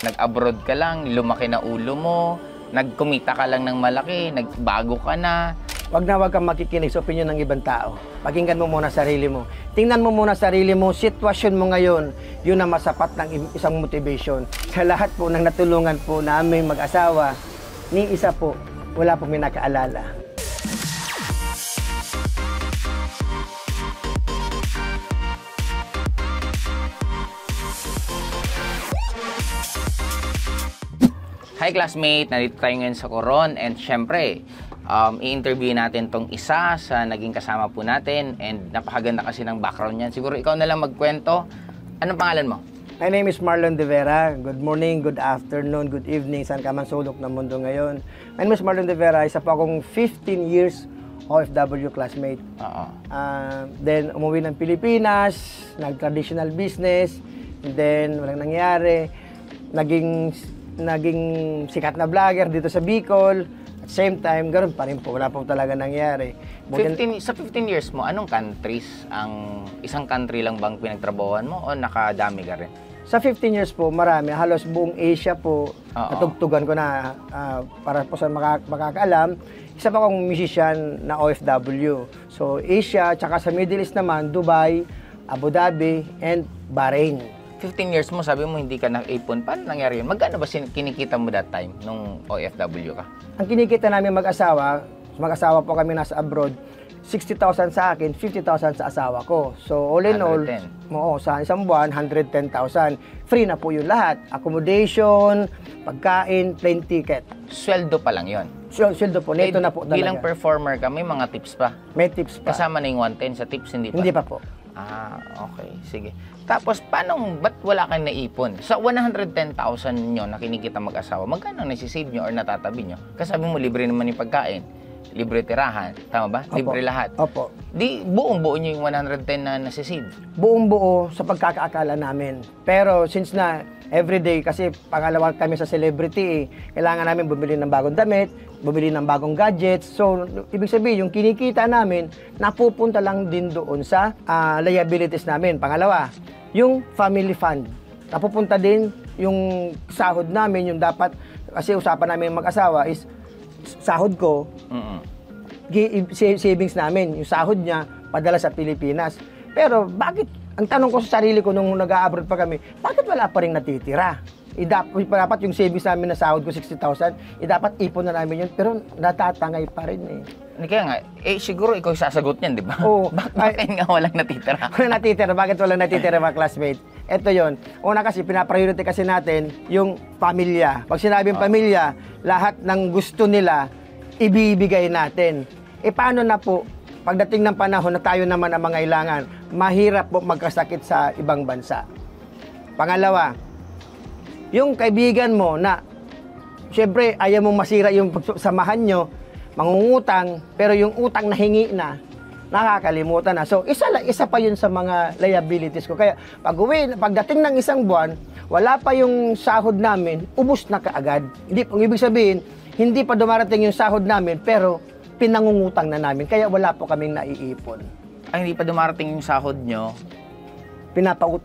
Nag-abroad ka lang, lumaki na ulo mo, nagkumita ka lang ng malaki, nagbago ka na. Wag kang makikinig sa opinion ng ibang tao. Pakinggan mo muna sarili mo. Tingnan mo muna sarili mo, sitwasyon mo ngayon, yun ang masapat ng isang motivation. Sa lahat po ng natulungan po namin mag-asawa, ni isa po, wala pong may nakaalala. Hi classmate, nandito tayo ngayon sa Coron and syempre, i-interview natin tong isa sa naging kasama po natin and napakaganda kasi ng background niyan. Siguro ikaw na lang magkwento. Anong pangalan mo? My name is Marlon De Vera. Good morning, good afternoon, good evening, saan ka man sulok ng mundo ngayon. My name is Marlon De Vera, isa pa akong 15 years OFW classmate. Then umuwi ng Pilipinas, nag-traditional business, and then walang nangyari, naging sikat na vlogger dito sa Bicol. At same time, ganoon pa rin po. Wala po talaga nangyari. Sa 15 years mo, anong countries? Isang country lang bang pinagtrabahuan mo o nakadami ka rin? Sa 15 years po, marami. Halos buong Asia po, natugtugan ko na para po sa makakaalam. Isa pa akong musician na OFW. So, Asia, tsaka sa Middle East naman, Dubai, Abu Dhabi, and Bahrain. 15 years mo, sabi mo hindi ka na-ipon. Paano nangyari yun? Magkano ba kinikita mo that time nung OFW ka? Ang kinikita namin mag-asawa po kami nasa abroad, 60,000 sa akin, 50,000 sa asawa ko. So all in all, sa isang buwan, 110,000. Free na po yun lahat. Accommodation, pagkain, plane ticket. Sweldo pa lang yun? Sweldo po, neto na po talaga. Bilang performer ka, may mga tips pa? May tips pa. Kasama na yung 110 sa tips, hindi pa? Hindi pa po. Okay. Sige. Tapos, ba't wala kang naipon? Sa 110,000 nyo na kinikita mag-asawa, magkano nasisave nyo or natatabi nyo? Kasi sabi mo, libre naman yung pagkain, libre tirahan, tama ba? Opo. Libre lahat. Opo. Di, buong-buo nyo yung 110 na nasisave? Buong-buo sa pagkakaakala namin. Pero since na everyday, kasi pangalawa kami sa celebrity, kailangan namin bumili ng bagong damit, bumili ng bagong gadgets. So, ibig sabihin, yung kinikita namin, napupunta lang din doon sa liabilities namin. Pangalawa, yung family fund. Napupunta din yung sahod namin, yung dapat, kasi usapan namin mag-asawa is, sahod ko, savings namin, yung sahod niya, padala sa Pilipinas. Pero bakit, ang tanong ko sa sarili ko nung nag-a-abroad pa kami, bakit wala pa rin natitira? Dapat yung savings namin na sahod ko 60,000, dapat ipon na namin yun, pero natatangay pa rin eh. Kaya nga, siguro ikaw sasagot niyan, di ba? Oo. Bakit nga walang natitira? Walang natitira, bakit walang natitira mga classmate? Ito yon. Una kasi, pinapriority kasi natin yung pamilya. Pag sinabing pamilya, lahat ng gusto nila, ibibigay natin. Paano na po, pagdating ng panahon na tayo naman ang mangailangan, mahirap po magkasakit sa ibang bansa. Pangalawa, yung kaibigan mo na, syempre, ayaw mong masira yung samahan nyo, mangungutang, pero yung utang na hingi na, nakakalimutan na. So, isa pa yun sa mga liabilities ko. Kaya, pagdating ng isang buwan, wala pa yung sahod namin, ubos na kaagad. Ibig sabihin, hindi pa dumarating yung sahod namin, pero pinangungutang na namin. Kaya wala po kaming naiipon. Hindi pa dumarating yung sahod nyo?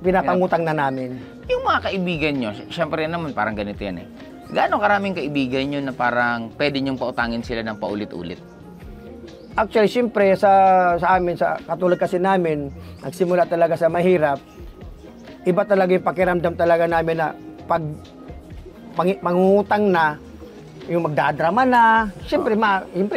Pinapangutang na namin. Yung mga kaibigan nyo, syempre naman parang ganito yan eh. Gaano karaming kaibigan nyo na parang pwede nyong pautangin sila ng paulit-ulit? Actually, syempre sa amin, katulad kasi namin, nagsimula talaga sa mahirap, iba talaga yung pakiramdam talaga namin na pag mangungutang na, yung magdadrama na, syempre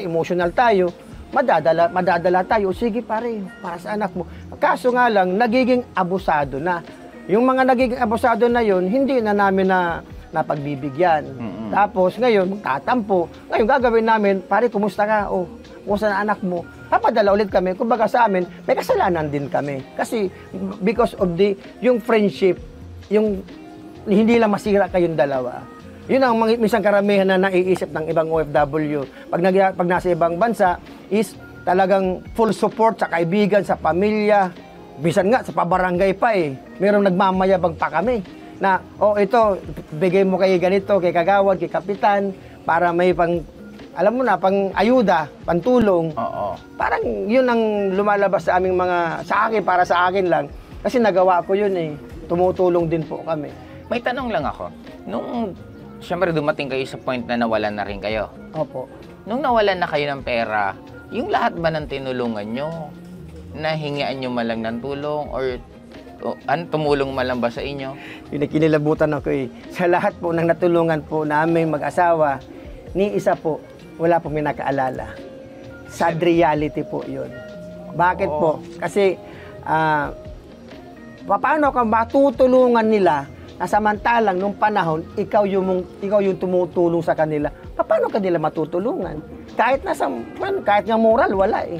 emotional tayo, madadala tayo, sige pare, para sa anak mo. Kaso nga lang, nagiging abusado na. Yung mga nagiging abusado na yun, hindi na namin napagbibigyan. Tapos ngayon, magtatampo. Ngayon, gagawin namin, pare, kumusta ka? Kumusta na anak mo? Papadala ulit kami. Kumbaga sa amin, may kasalanan din kami. Kasi because of yung friendship, yung hindi lang masira kayong dalawa. Yun ang minsan karamihan na naiisip ng ibang OFW. Pag nasa ibang bansa, is talagang full support sa kaibigan, sa pamilya. Bisan nga, sa pabarangay pa eh. Merong nagmamayabang pa kami. Na, ito, bigay mo kay ganito, kay kagawad, kay kapitan, para may alam mo na, pang ayuda, pantulong. Parang yun ang lumalabas sa aming para sa akin lang. Kasi nagawa ko yun eh. Tumutulong din po kami. May tanong lang ako. Nung, syempre dumating kayo sa point na nawalan na rin kayo. Opo. Nung nawalan na kayo ng pera, yung lahat ba ng tinulungan nyo, nahingian nyo malang ng tulong, or tumulong malang ba sa inyo? Yung kinilabutan ako eh. Sa lahat po ng natulungan po namin mag-asawa, ni isa po, wala po may nakaalala. Sad reality po yun. Bakit po? Kasi, paano ka matutulungan nila na samantalang nung panahon, ikaw yung tumutulong sa kanila? Paano ka nila matutulungan? Kahit nga moral, wala eh.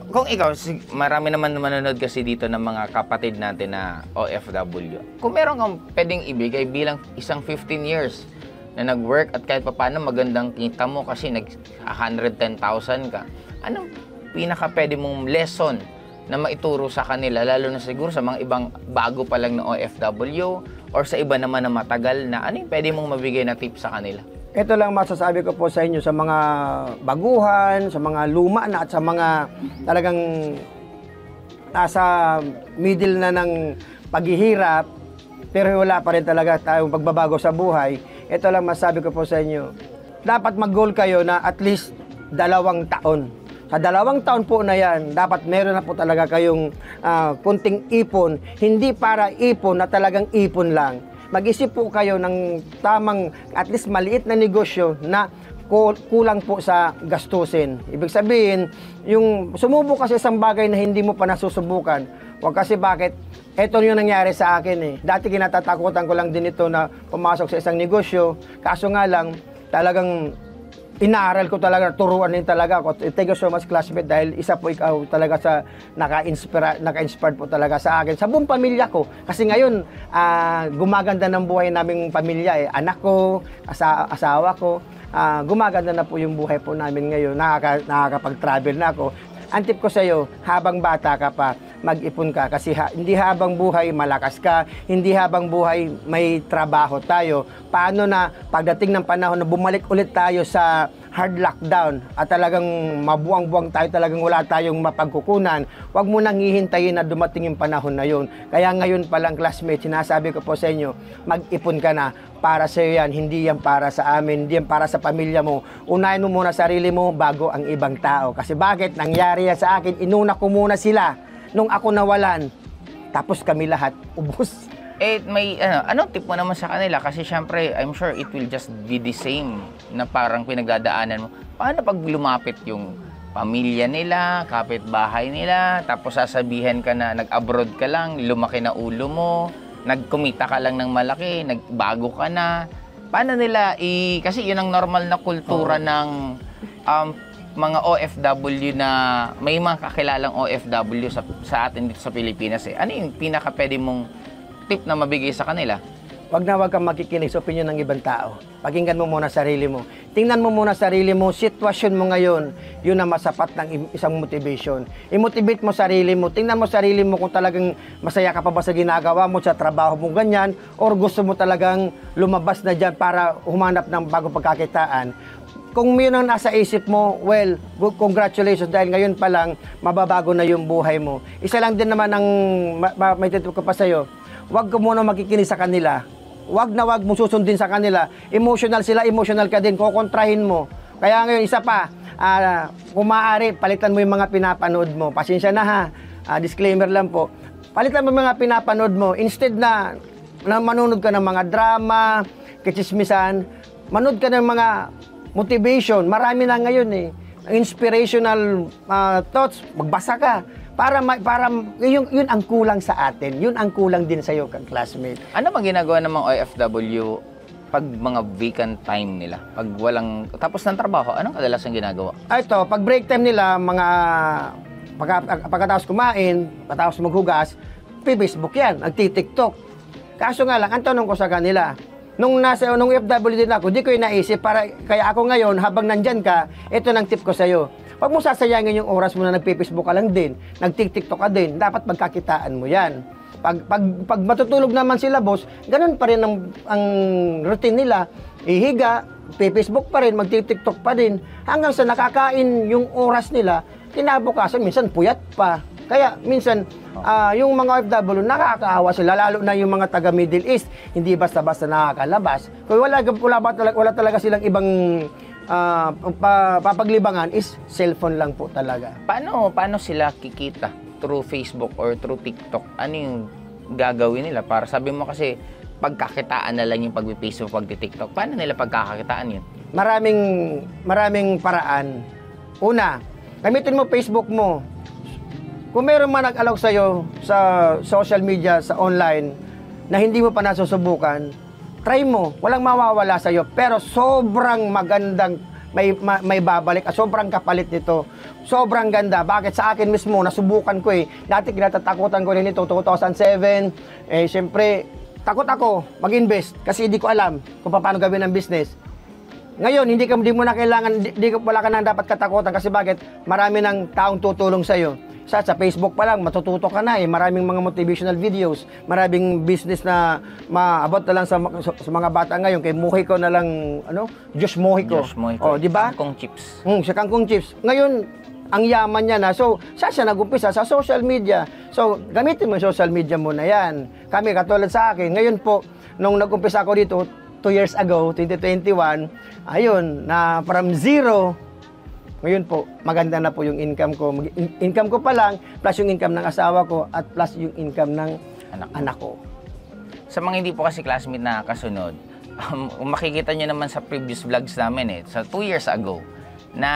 Kung ikaw, marami naman manonood kasi dito ng mga kapatid natin na OFW. Kung meron kang pwedeng ibigay bilang isang 15 years na nag-work at kahit paano magandang kita mo kasi nag-110,000 ka, anong pinaka pwede mong lesson na maituro sa kanila, lalo na siguro sa mga ibang bago pa lang na OFW or sa iba naman na matagal na, ano yung pwede mong mabigay na tip sa kanila? Ito lang masasabi ko po sa inyo, sa mga baguhan, sa mga luma na at sa mga talagang nasa middle na ng paghihirap, pero wala pa rin talaga tayong pagbabago sa buhay. Ito lang masasabi ko po sa inyo, dapat mag-goal kayo na at least 2 taon. Sa 2 taon po na yan, dapat meron na po talaga kayong kunting ipon, hindi para ipon na talagang ipon lang. Mag-isip po kayo ng tamang, at least maliit na negosyo na kulang po sa gastusin. Ibig sabihin, yung sumubok kasi isang bagay na hindi mo pa nasusubukan, wag kasi bakit, eto yung nangyari sa akin eh. Dati kinatatakutan ko lang din ito na pumasok sa isang negosyo, kaso nga lang, talagang inaaral ko talaga, turuan din talaga ako. Thank you so much, classmate, dahil isa po ikaw talaga sa naka-inspired po talaga sa akin, sa buong pamilya ko. Kasi ngayon, gumaganda ng buhay naming pamilya eh. Anak ko, asawa ko, gumaganda na po yung buhay po namin ngayon. Nakakapag-travel na ako. Ang tip ko sa iyo, habang bata ka pa, mag-ipon ka kasi hindi habang buhay malakas ka, hindi habang buhay may trabaho tayo. Paano na pagdating ng panahon na bumalik ulit tayo sa hard lockdown at talagang mabuang-buang tayo, talagang wala tayong mapagkukunan, wag mo nang hihintayin na dumating yung panahon na yun. Kaya ngayon pa lang, classmates, sinasabi ko po sa inyo, mag-ipon ka na. Para sa iyo yan, hindi yan para sa amin, hindi yan para sa pamilya mo. Unahin mo muna sarili mo bago ang ibang tao. Kasi bakit? Nangyari yan sa akin, inuna ko muna sila nung ako nawalan. Tapos kami lahat, ubos. May anong tip mo naman sa kanila? Kasi syempre, I'm sure it will just be the same na parang pinagdadaanan mo. Paano pag lumapit yung pamilya nila, kapitbahay nila, tapos sasabihin ka na nag-abroad ka lang, lumaki na ulo mo, nagkumita ka lang ng malaki, nagbago ka na. Paano nila kasi yun ang normal na kultura ng mga OFW na may mga kakilalang OFW sa atin dito sa Pilipinas eh. Ano yung pinaka pwede mong tip na mabigay sa kanila? Wag kang makikinig sa opinion ng ibang tao. Pakinggan mo muna sarili mo. Tingnan mo muna sarili mo, sitwasyon mo ngayon, yun ang masapat ng isang motivation. I-motivate mo sarili mo. Tingnan mo sarili mo kung talagang masaya ka pa ba sa ginagawa mo, sa trabaho mo ganyan, or gusto mo talagang lumabas na dyan para humanap ng bagong pagkakitaan. Kung yun ang nasa isip mo, well, congratulations dahil ngayon pa lang, mababago na yung buhay mo. Isa lang din naman ang may titip ko pa sa'yo, wag ka muna makikinig sa kanila. Wag mo susundin sa kanila. Emotional sila, emotional ka din. Kukontrahin mo. Kaya ngayon, isa pa, kung maaari, palitan mo yung mga pinapanood mo. Pasensya na ha. Disclaimer lang po. Palitan mo yung mga pinapanood mo. Instead na manonood ka ng mga drama, kichismisan, manood ka ng mga motivation. Marami na ngayon eh. Inspirational thoughts. Magbasa ka. Para yun ang kulang sa atin. Yun ang kulang din sa iyo, classmate. Ano bang ginagawa ng mga OFW pag mga vacant time nila? Pag walang tapos ng trabaho, anong kadalasan ginagawa? Ito, pag break time nila, pagkatapos kumain, pagkatapos maghugas, Facebook yan, nagti-TikTok. Kaso nga lang, ang tanong ko sa kanila, nung OFW din ako, di ko yung naisip, kaya ako ngayon, habang nandyan ka, ito nang tip ko sa'yo. Pag mo sasayangin yung oras mo na nagpe-Facebook ka lang din, nag-TikTok ka din, dapat pagkakitaan mo yan. Pag matutulog naman sila, boss, ganun pa rin ang routine nila. Ihiga, Facebook pa rin, mag-TikTok pa din, hanggang sa nakakain yung oras nila, kinabukasan, minsan puyat pa. Kaya minsan, yung mga OFW, nakakaawa sila, lalo na yung mga taga Middle East, hindi basta-basta nakakalabas. Kung wala talaga silang ibang papaglibangan is cellphone lang po talaga. Paano sila kikita? Through Facebook or through TikTok? Ano yung gagawin nila? Para sabi mo kasi, pagkakitaan na lang yung pag-Facebook, pag-TikTok. Paano nila pagkakakitaan yun? Maraming paraan. Una, gamitin mo Facebook mo. Kung meron man nag-alok sa'yo sa social media, sa online, na hindi mo pa nasusubukan, try mo. Walang mawawala sa'yo. Pero sobrang magandang may babalik. Sobrang kapalit nito. Sobrang ganda. Bakit? Sa akin mismo, nasubukan ko eh. Dati kinatatakutan ko rin ito, 2007. Siyempre, takot ako mag-invest kasi hindi ko alam kung paano gawin ang business. Ngayon, hindi mo na kailangan, wala ka na dapat katakutan kasi bakit? Marami ng taong tutulong sa'yo. Sa Facebook pa lang, matututo ka na eh. Maraming mga motivational videos, maraming business na maabot na lang sa mga bata ngayon. Kay Mohiko na lang, Josh Mohiko. Oh, di ba? Kangkong chips. Sa Kangkong chips. Ngayon, ang yaman niya na. So, siya nag-umpisa sa social media. So, gamitin mo yung social media mo na yan. Kami, katulad sa akin, ngayon po, nung nag-umpisa ako dito, 2 years ago, 2021, ayun, na from zero, ngayon po, maganda na po yung income ko. Income ko pa lang, plus yung income ng asawa ko, at plus yung income ng anak ko. Sa mga hindi po kasi classmate na kasunod, makikita nyo naman sa previous vlogs namin sa 2 years ago, na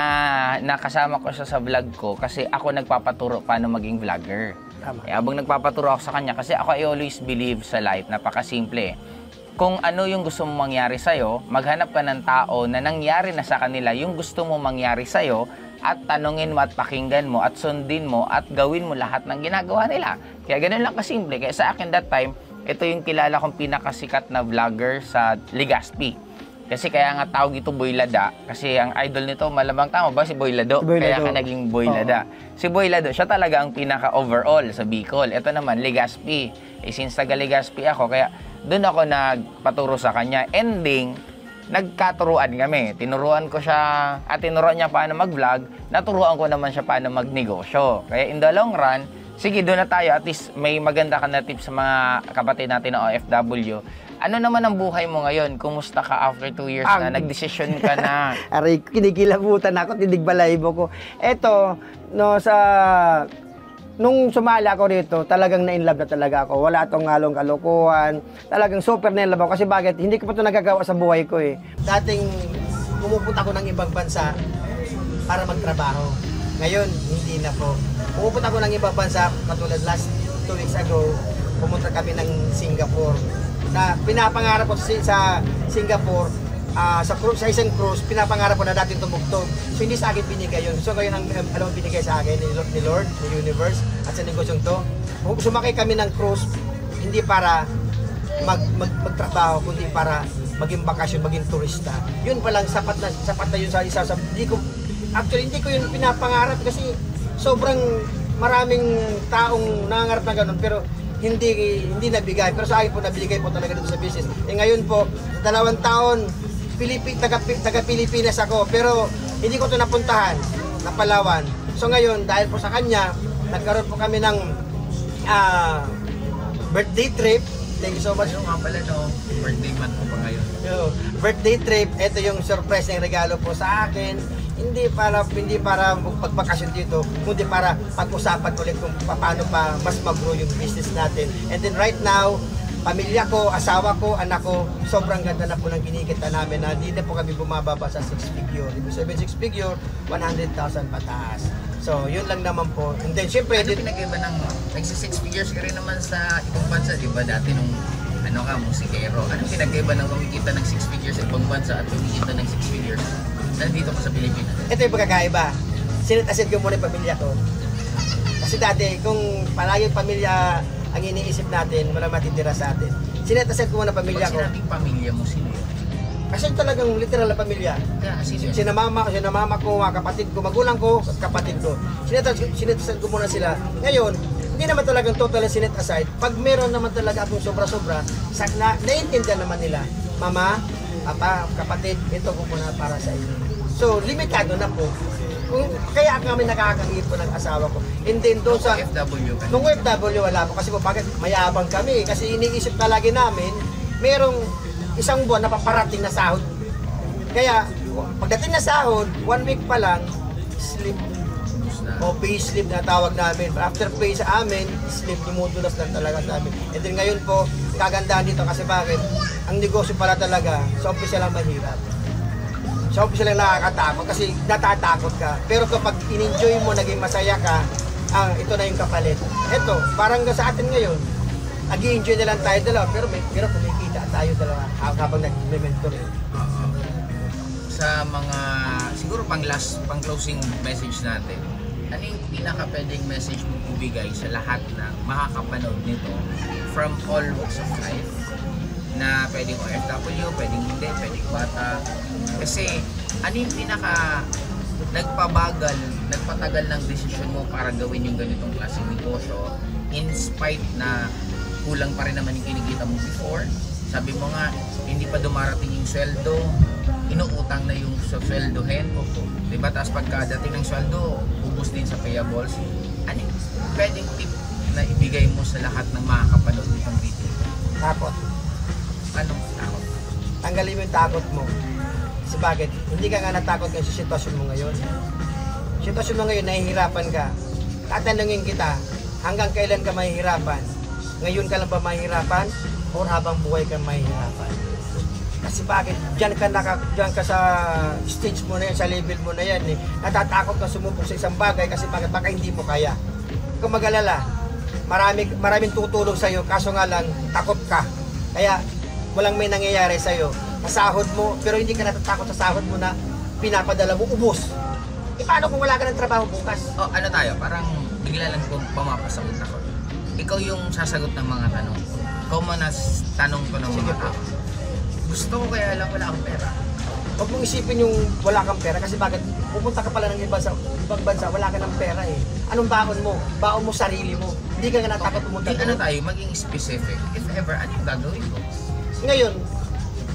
nakasama ko siya sa vlog ko kasi ako nagpapaturo paano maging vlogger. Habang nagpapaturo ako sa kanya, kasi ako I always believe sa life, napakasimple. Kung ano yung gusto mong mangyari sa'yo, maghanap ka ng tao na nangyari na sa kanila yung gusto mong mangyari sa'yo at tanungin mo at pakinggan mo at sundin mo at gawin mo lahat ng ginagawa nila. Kaya ganun lang kasimple. Kaya sa akin that time, ito yung kilala kong pinakasikat na vlogger sa Legazpi. Kasi kaya nga tawag ito Boy Lada. Kasi ang idol nito, malamang tama ba? Si Boy Lado. Kaya ka naging Boy Lada. Si Boy Lado, siya talaga ang pinaka-overall sa Bicol. Ito naman, Legazpi. Since taga Legazpi ako, kaya doon ako nagpaturo sa kanya. Ending, nagkaturuan kami. Tinuruan ko siya, at tinuruan niya paano mag-vlog. Naturuan ko naman siya paano magnegosyo. Kaya in the long run, sige, doon na tayo. At least may maganda ka na tips sa mga kapatid natin na OFW. Ano naman ang buhay mo ngayon? Kumusta ka after 2 years na? Nagdesisyon ka na. Aray, kinikilabutan ako, tinigbalaybo ko. Eto, nung sumala ako rito, talagang na-inlove na talaga ako. Wala tong halong kalokohan. Talagang super na-inlove ako. Kasi bakit? Hindi ko pa ito nagagawa sa buhay ko eh. Dating pumupunta ako ng ibang bansa para magtrabaho. Ngayon, hindi na po. Pumupunta ako ng ibang bansa, katulad last 2 weeks ago, pumunta kami ng Singapore. Na pinapangarap ko sa Singapore, sa isang cruise, pinapangarap ko na dating tumugtog. So hindi sa akin binigay yun. So ngayon ang binigay sa akin ni Lord, ni Universe, at sa negosyong to. Sumakay kami ng cruise, hindi para magtrabaho, kundi para maging bakasyon, maging turista. Yun pa lang, sapat na yun sa isa. Actually, hindi ko yun pinapangarap kasi sobrang maraming taong nangangarap na ganun, pero hindi nabigay. Pero sa akin po, nabigay po talaga dito sa business. Ngayon po, 2 taon, taga Pilipinas ako, pero hindi ko ito napuntahan, na Palawan. So ngayon, dahil po sa kanya, nagkaroon po kami ng birthday trip. Thank you so much. Nga pala, birthday month mo pa ngayon. Birthday trip, ito yung surprise na regalo po sa akin. Hindi para pagbakasyon dito, kundi para pag-usapan ulit kung paano pa mas mag-grow yung business natin. And then right now, pamilya ko, asawa ko, anak ko, sobrang ganda na po ng kinikita namin na hindi na po kami bumababa sa 6 figure. Ibig sabihin 6 figure, 100,000 pataas. So, yun lang naman po. And then, syempre, ano pinag-iba ng, nagsi-6 figures ka rin naman sa ibang bansa, di ba? Dati nung, musikero. Anong pinag-iba ng kumikita ng 6 figures sa ibang bansa at kumikita ng 6 figures nandito ko sa Pilipinas? Ito yung pagkakaiba. Sinit-asit ko muna yung pamilya ko. Kasi dati, kung palagi pamilya ang iniisip natin, wala matitira sa atin. Sinit-asit ko muna pamilya ko. Pag sinabing pamilya mo, sino yun? Kasi talagang literal na pamilya. Sina mama ko, mga kapatid ko, magulang ko, at kapatid ko. Sinit-asit ko muna sila. Ngayon, hindi naman talagang total sinit aside. Pag meron naman talaga akong sobra-sobra, naiintindihan naman nila. Mama, papa, kapatid, ito ko muna para sa inyo. So, limitado na po. kaya kami nakakaipon ng asawa ko. And then doon sa FW ka. nung OFW wala po kasi po bakit mayabang kami kasi iniisip talaga namin merong isang buwan na paparating na sahod. Kaya pagdating na sahod, 1 week pa lang slip o pay slip na tawag namin. After pay sa amin, slip dumudulas na talaga sa amin. And then ngayon po, kagandahan dito kasi bakit? Ang negosyo pala talaga, sa umpisa lang mahirap. Sa umpisa lang nakakatakot kasi natatakot ka. Pero kapag in-enjoy mo, naging masaya ka, ito na yung kapalit. Ito, parang sa atin ngayon, nag-i-enjoy na lang tayo dalawa, pero kumikita tayo dalawa habang nag-mentor. Sa mga, siguro pang closing message natin, ano yung pinaka pwedeng message mo ibigay sa lahat ng makakapanood nito from all walks of life na pwedeng OFW, pwedeng hindi, pwedeng bata. Kasi ano yung pinaka nagpatagal ng desisyon mo para gawin yung ganitong klaseng negosyo in spite na kulang pa rin naman yung kinikita mo before. Sabi mo nga, hindi pa dumarating yung sweldo, inuutang na yung sweldohin. Diba? Tapos pagkadating ng sweldo, ubos din sa payables. Ano yung pwedeng tip na ibigay mo sa lahat ng makakapanood nitong video? Takot. Anong takot? Tanggalin mo yung takot mo. Kasi bakit? Hindi ka nga natakot ngayon sa sitwasyon mo ngayon. Sitwasyon mo ngayon, nahihirapan ka. Tatanungin kita, hanggang kailan ka mahihirapan? Ngayon ka lang ba mahihirapan? O habang buhay ka mahihirapan? Kasi bakit? Diyan ka sa stage mo na yan, sa level mo na yan. Natatakot ka sumubok sa isang bagay kasi bakit? Baka hindi mo kaya. Kung mag-alala, maraming tutulong sa'yo, kaso nga lang, takot ka. Kaya, walang may nangyayari sa'yo. Masahod mo, pero hindi ka natatakot sa sahod mo na pinapadala mo, ubos. E paano kung wala ka ng trabaho bukas? O ano tayo, parang bigla lang kung pamapasagot ako. Ikaw yung sasagot ng mga tanong. Ikaw muna tanong ko ng mga tao. Gusto ko kaya lang wala akong pera. Huwag mong isipin yung wala kang pera kasi bakit pupunta ka pala ng ibang bansa, wala ka ng pera eh. Anong baon mo? Baon mo sarili mo. Hindi ka nga natakot pumunta Ano tayo, maging specific. If ever, ano yung gagawin mo? Ngayon,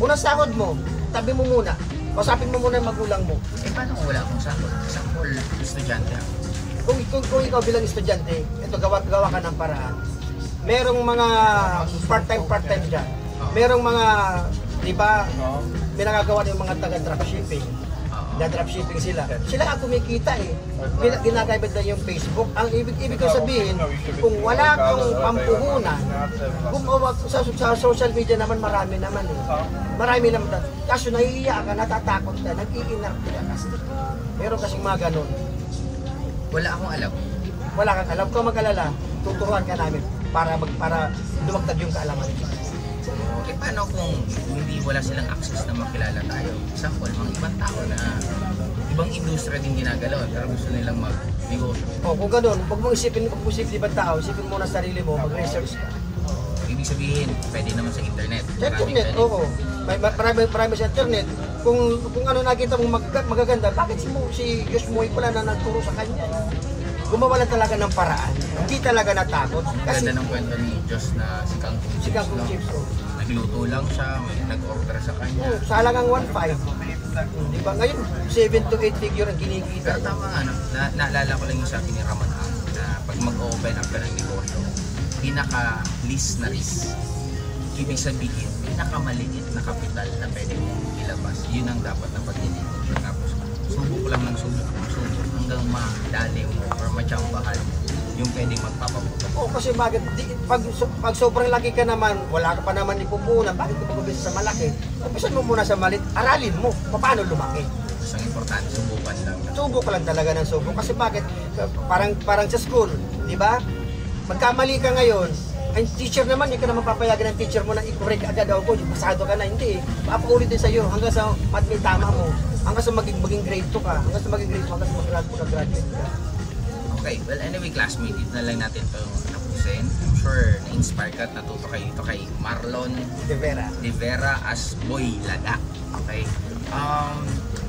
unang sahod mo, tabi mo muna. Kausapin mo muna yung magulang mo. Eh paano kung wala akong sahod? Example, estudyante ako. Kung ikaw bilang estudyante, ito gawa ka ng paraan. Merong mga part-time dyan. Merong mga, di ba, may nagagawa ng mga taga-dropshipping. Na-dropshipping sila. Sila ang kumikita eh. Ginagamit na yung Facebook. Ang ibig ko sabihin, kung wala kang pampuhunan, gumawa sa social media naman marami naman eh. Marami naman. Kaso nahihiya ka, natatakot ka, nag-iinarte ka kasi. Meron kasing mga ganun. Wala akong alam. Wala kang alam. Kung mag-alala, tuturuan ka namin para dumagdag yung kaalaman. Eh paano kung hindi wala silang access na makilala tayo? Example, mga ibang tao na ibang industriya din ginagalaw pero gusto nilang mag-negosyo. Kung gano'n, huwag mong isipin ibang tao, isipin mo na sarili mo, mag-research ka. Ibig sabihin, pwede naman sa internet. Sa internet, oo. Marami sa internet. Kung ano nakita mong magaganda, bakit si Diyos mo pala na nagturo sa kanya? Gumawa lang talaga ng paraan. Hindi talaga natakot. Kasi ganda ng kwento ni Diyos na si Kangkong Chips. Nagluto lang siya, may nag-order sa kanya. Sa halagang 1.5. Di ba? Ngayon, 7 to 8 figure ang kinikita. Pero tama nga, naalala ko lang yung sabi ni Ramon Ang na pag mag-open up ka ng negosyo, pinaka-least na risk. Ibig sabihin, pinakamaliit na kapital na pwede mong ilabas. Yun ang dapat na pag-inegosyo. Tapos, subok lang ng subok hanggang madali mo or matsambahan yung pwedeng magpapabuto. Oo, kasi bakit, pag sobrang laki ka naman, wala ka pa naman ipupunan, bakit ka mag-umpisa sa malaki? Umpisan mo muna sa maliit, aralin mo, paano lumaki? Mas ang importante, subukan lang. Subok lang talaga ng subok. Kasi bakit, parang sa school, di ba? Magkamali ka ngayon, ang teacher naman, hindi ka naman papayagan ng teacher mo na i-correct agad ako, pasado ka na, hindi. Papaulit din sa'yo hanggang sa may tama mo, hanggang sa maging grade 2 ka, hanggang sa maging grade 2, hanggang sa mag-graduate ka. Okay, well anyway classmate, dito na lang natin ito tapusin. I'm sure na-inspire ka at natuto kayo dito kay Marlon De Vera as Boy Lada. Okay?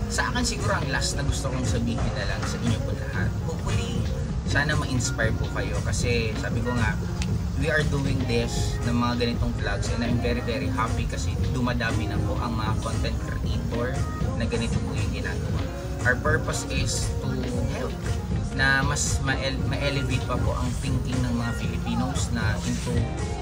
Sa akin siguro ang last na gusto kong sabihin na lang sa inyo po lahat. Hopefully, sana ma-inspire po kayo kasi sabi ko nga, we are doing this ng mga ganitong vlogs and I'm very very happy kasi dumadami na po ang mga content creator na ganito po yung ginagawa. Our purpose is to help na mas ma-elevate pa po ang thinking ng mga Filipinos na into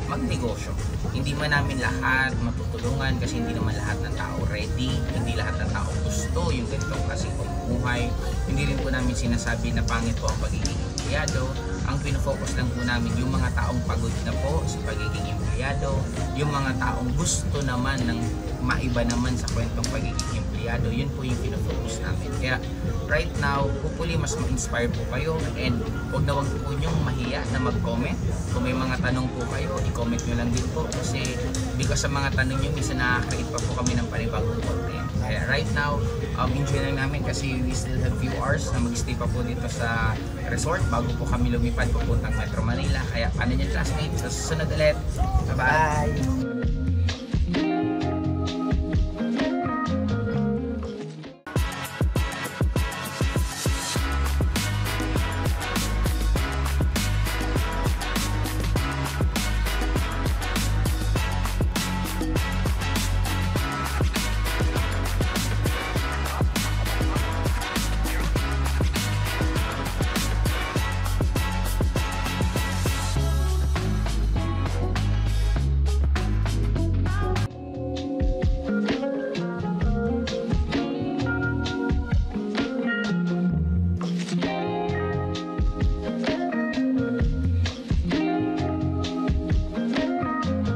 magnegosyo. Hindi man namin lahat matutulungan kasi hindi naman lahat ng tao ready, hindi lahat ng tao gusto yung ganitong klaseng pamumuhay. Hindi rin po namin sinasabi na pangit po ang pagiging empleyado. Ang pinofocus lang po namin yung mga taong pagod na po sa pagiging empleyado, yung mga taong gusto naman ng maiba naman sa kwentong pagiging empleyado, yun po yung pinofocus namin. Kaya right now, hopefully mas ma-inspire po kayo and huwag po nyong mahiya na mag-comment. Kung may mga tanong po kayo, i-comment nyo lang din po kasi because sa mga tanong nyo, minsan nakaka-create pa po kami ng panibagong content. Kaya right now, enjoy lang namin kasi we still have few hours na mag-stay pa po dito sa resort bago po kami lumipad papuntang Metro Manila. Kaya paano nyo classmates? Sa susunod ulit. Bye-bye! Bye!